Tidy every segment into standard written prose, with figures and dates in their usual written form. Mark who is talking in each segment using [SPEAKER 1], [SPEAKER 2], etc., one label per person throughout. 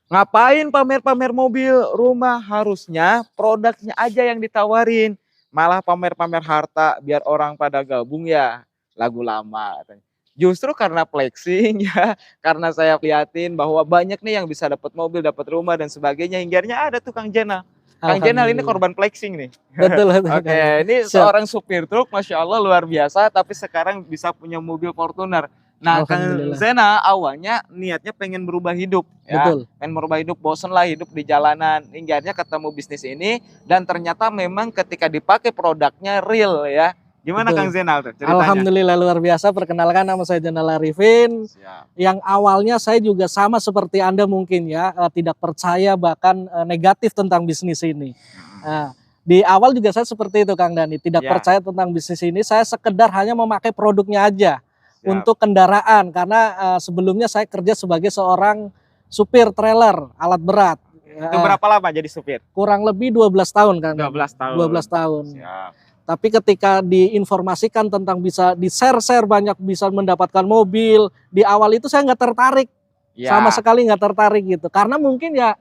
[SPEAKER 1] Ngapain pamer-pamer mobil, rumah, harusnya produknya aja yang ditawarin. Malah pamer-pamer harta biar orang pada gabung ya, lagu lama katanya. Justru karena flexing ya, karena saya liatin bahwa banyak nih yang bisa dapat mobil, dapat rumah dan sebagainya, hinggarnya ada tuh Kang Jenal. Kang Jenal ini
[SPEAKER 2] Alhamdulillah.
[SPEAKER 1] korban flexing nih.
[SPEAKER 2] Betul betul
[SPEAKER 1] Oke,
[SPEAKER 2] Kang.
[SPEAKER 1] ini
[SPEAKER 2] Siap.
[SPEAKER 1] seorang supir truk, Masya Allah luar biasa, tapi sekarang bisa punya mobil Fortuner. Nah, Kang
[SPEAKER 2] Alhamdulillah.
[SPEAKER 1] Zena awalnya niatnya pengen berubah hidup ya,
[SPEAKER 2] Betul.
[SPEAKER 1] pengen merubah hidup, bosen lah hidup di jalanan. Hingga akhirnya ketemu bisnis ini dan ternyata memang ketika dipakai produknya real ya. Gimana Kang
[SPEAKER 2] Betul.
[SPEAKER 1] Zenal tuh ceritanya?
[SPEAKER 2] Alhamdulillah luar biasa. Perkenalkan, nama saya Jenal Arifin.
[SPEAKER 1] Siap.
[SPEAKER 2] Yang awalnya saya juga sama seperti Anda mungkin ya, tidak percaya bahkan negatif tentang bisnis ini.
[SPEAKER 1] Mhm.
[SPEAKER 2] Nah, di awal juga saya seperti itu Kang Dani, tidak
[SPEAKER 1] Ya,
[SPEAKER 2] percaya tentang bisnis ini. Saya sekedar hanya memakai produknya aja
[SPEAKER 1] siap.
[SPEAKER 2] untuk kendaraan karena sebelumnya saya kerja sebagai seorang supir trailer alat berat.
[SPEAKER 1] Itu berapa lama jadi supir?
[SPEAKER 2] Kurang lebih 12 tahun Kang Dani.
[SPEAKER 1] 12
[SPEAKER 2] 12
[SPEAKER 1] tahun.
[SPEAKER 2] tahun.
[SPEAKER 1] Siap.
[SPEAKER 2] Tapi ketika diinformasikan tentang bisa di-share-share banyak bisa mendapatkan mobil, di awal itu saya nggak tertarik, sama
[SPEAKER 1] Ya,
[SPEAKER 2] sekali nggak tertarik gitu. Karena mungkin ya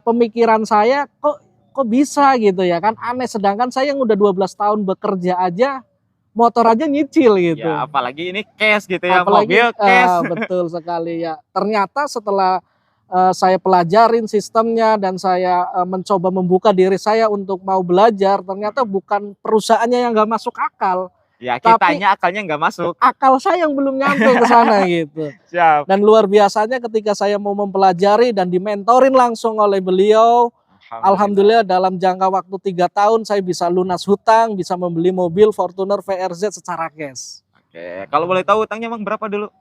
[SPEAKER 2] pemikiran saya kok bisa gitu ya kan, aneh. Sedangkan saya yang udah 12 tahun bekerja aja, motor aja nyicil
[SPEAKER 1] ya
[SPEAKER 2] gitu.
[SPEAKER 1] apalagi ini cash gitu ya,
[SPEAKER 2] Apalagi
[SPEAKER 1] mobil cash.
[SPEAKER 2] betul sekali ya. Ternyata setelah saya pelajarin sistemnya dan saya mencoba membuka diri saya untuk mau belajar, ternyata bukan perusahaannya yang nggak masuk akal,
[SPEAKER 1] Ya
[SPEAKER 2] tapi
[SPEAKER 1] kitanya akalnya nggak masuk.
[SPEAKER 2] akal saya yang belum nyampe ke sana gitu.
[SPEAKER 1] Siap.
[SPEAKER 2] Dan luar biasanya ketika saya mau mempelajari dan dimentorin langsung oleh beliau,
[SPEAKER 1] Alhamdulillah.
[SPEAKER 2] alhamdulillah dalam jangka waktu 3 tahun saya bisa lunas hutang, bisa membeli mobil Fortuner VRZ secara cash.
[SPEAKER 1] Oke, kalau boleh tahu utangnya emang berapa dulu?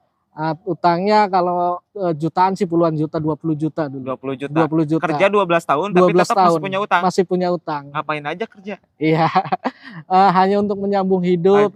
[SPEAKER 2] Utangnya kalau jutaan sih, puluhan juta, 20 juta dulu.
[SPEAKER 1] 20 juta.
[SPEAKER 2] 20
[SPEAKER 1] Kerja
[SPEAKER 2] juta.
[SPEAKER 1] 12 tahun tapi
[SPEAKER 2] 12
[SPEAKER 1] tetap masih
[SPEAKER 2] tahun
[SPEAKER 1] punya utang.
[SPEAKER 2] masih punya utang.
[SPEAKER 1] Ngapain aja kerja?
[SPEAKER 2] Iya, hanya untuk menyambung hidup,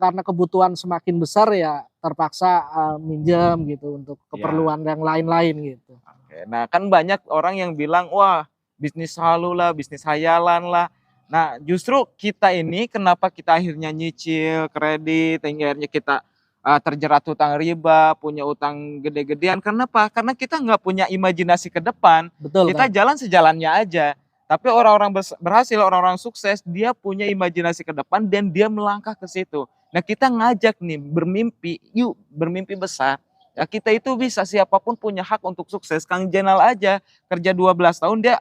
[SPEAKER 2] karena kebutuhan semakin besar ya terpaksa minjem gitu untuk
[SPEAKER 1] Ya,
[SPEAKER 2] keperluan yang lain-lain gitu.
[SPEAKER 1] oke. Nah, kan banyak orang yang bilang, "Wah, bisnis halu lah, bisnis hayalan lah." Nah, justru kita ini kenapa kita akhirnya nyicil kredit, hingga akhirnya kita terjerat hutang riba, punya utang gede-gedean. Kenapa? Karena kita nggak punya imajinasi ke depan.
[SPEAKER 2] Betul
[SPEAKER 1] Kita
[SPEAKER 2] Kang,
[SPEAKER 1] jalan sejalannya aja. Tapi orang-orang berhasil, orang-orang sukses, dia punya imajinasi ke depan dan dia melangkah ke situ. Nah, kita ngajak nih bermimpi, yuk bermimpi besar. Ya kita itu bisa, siapapun punya hak untuk sukses. Kang Jenal aja kerja 12 tahun dia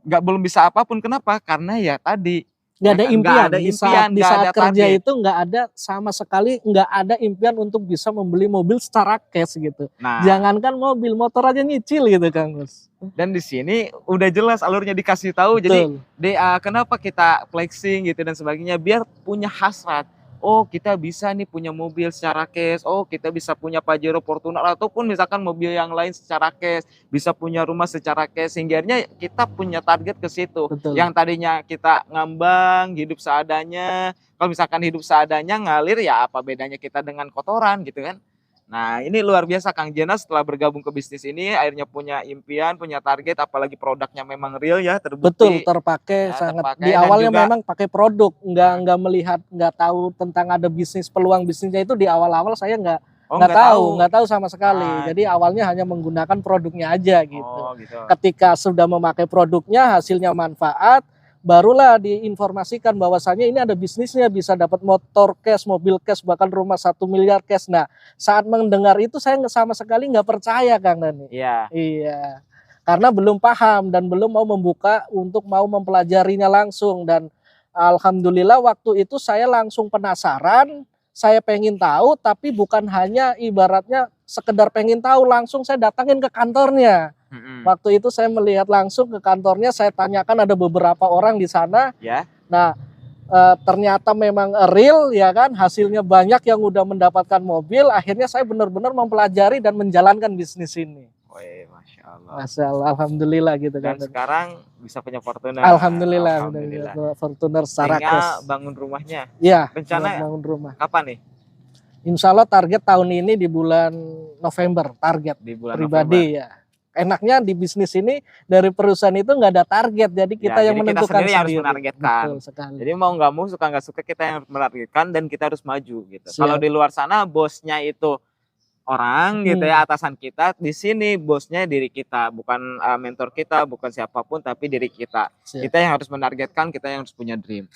[SPEAKER 1] belum bisa apapun. Kenapa? Karena ya tadi,
[SPEAKER 2] nggak
[SPEAKER 1] ya
[SPEAKER 2] ada
[SPEAKER 1] kan, nggak
[SPEAKER 2] impian
[SPEAKER 1] ada
[SPEAKER 2] di saat
[SPEAKER 1] impian, nggak ada
[SPEAKER 2] kerja
[SPEAKER 1] target.
[SPEAKER 2] itu, nggak ada sama sekali, nggak ada impian untuk bisa membeli mobil secara cash gitu.
[SPEAKER 1] Nah,
[SPEAKER 2] Jangankan mobil, motor aja nyicil gitu Kang Gus.
[SPEAKER 1] dan di sini udah jelas alurnya dikasih tahu. Jadi
[SPEAKER 2] Betul.
[SPEAKER 1] kenapa kita flexing gitu dan sebagainya, biar punya hasrat. Oh, kita bisa nih punya mobil secara cash. Oh, kita bisa punya Pajero Fortuner ataupun misalkan mobil yang lain secara cash, bisa punya rumah secara cash. Sehingga kita punya target ke situ.
[SPEAKER 2] Betul.
[SPEAKER 1] Yang tadinya kita ngambang, hidup seadanya. Kalau misalkan hidup seadanya ngalir, ya apa bedanya kita dengan kotoran gitu kan? Nah, ini luar biasa Kang Jena setelah bergabung ke bisnis ini akhirnya punya impian, punya target, apalagi produknya memang real ya,
[SPEAKER 2] Betul,
[SPEAKER 1] terbukti
[SPEAKER 2] terpakai
[SPEAKER 1] ya,
[SPEAKER 2] sangat. Di
[SPEAKER 1] terpakai dan
[SPEAKER 2] awalnya
[SPEAKER 1] juga
[SPEAKER 2] memang pakai produk,
[SPEAKER 1] nah,
[SPEAKER 2] nggak melihat, nggak tahu tentang ada bisnis, peluang bisnisnya itu di awal-awal saya
[SPEAKER 1] oh
[SPEAKER 2] nggak
[SPEAKER 1] nggak
[SPEAKER 2] tahu,
[SPEAKER 1] tahu.
[SPEAKER 2] nggak tahu sama sekali.
[SPEAKER 1] Nah,
[SPEAKER 2] Jadi awalnya hanya menggunakan produknya aja gitu.
[SPEAKER 1] oh gitu.
[SPEAKER 2] Ketika sudah memakai produknya, hasilnya manfaat, barulah diinformasikan bahwasannya ini ada bisnisnya, bisa dapat motor cash, mobil cash, bahkan rumah 1 miliar cash. Nah, saat mendengar itu saya sama sekali nggak percaya Kang Dani.
[SPEAKER 1] Iya.
[SPEAKER 2] Iya, karena belum paham dan belum mau membuka untuk mau mempelajarinya langsung. Dan alhamdulillah waktu itu saya langsung penasaran, saya pengen tahu, tapi bukan hanya ibaratnya sekedar pengen tahu, langsung saya datangin ke kantornya.
[SPEAKER 1] Mm-mm.
[SPEAKER 2] Waktu itu saya melihat langsung ke kantornya, saya tanyakan, ada beberapa orang di sana.
[SPEAKER 1] Ya.
[SPEAKER 2] Nah, ternyata memang real ya kan, hasilnya banyak yang udah mendapatkan mobil. Akhirnya saya benar-benar mempelajari dan menjalankan bisnis ini.
[SPEAKER 1] Wih, Masya Allah.
[SPEAKER 2] Masya Allah, alhamdulillah gitu kan.
[SPEAKER 1] Dan sekarang bisa punya Fortuner.
[SPEAKER 2] Alhamdulillah,
[SPEAKER 1] Alhamdulillah.
[SPEAKER 2] Fortuner secara
[SPEAKER 1] Tinggal
[SPEAKER 2] cash.
[SPEAKER 1] bangun rumahnya.
[SPEAKER 2] Ya,
[SPEAKER 1] Rencana
[SPEAKER 2] bangun rumah.
[SPEAKER 1] kapan nih?
[SPEAKER 2] Insya Allah target tahun ini di bulan November, target
[SPEAKER 1] Di bulan
[SPEAKER 2] pribadi
[SPEAKER 1] November.
[SPEAKER 2] ya. Enaknya di bisnis ini dari perusahaan itu nggak ada target, jadi kita
[SPEAKER 1] Ya,
[SPEAKER 2] yang
[SPEAKER 1] jadi kita
[SPEAKER 2] menentukan
[SPEAKER 1] sendiri yang harus
[SPEAKER 2] sendiri.
[SPEAKER 1] menargetkan.
[SPEAKER 2] Betul sekali.
[SPEAKER 1] Jadi mau nggak mau, suka nggak suka, kita yang harus menargetkan dan kita harus maju gitu.
[SPEAKER 2] Siap.
[SPEAKER 1] Kalau di luar sana bosnya itu orang gitu ya, atasan kita. Di sini bosnya diri kita, bukan mentor kita, bukan siapapun tapi diri kita.
[SPEAKER 2] Siap.
[SPEAKER 1] Kita yang harus menargetkan, kita yang harus punya dream.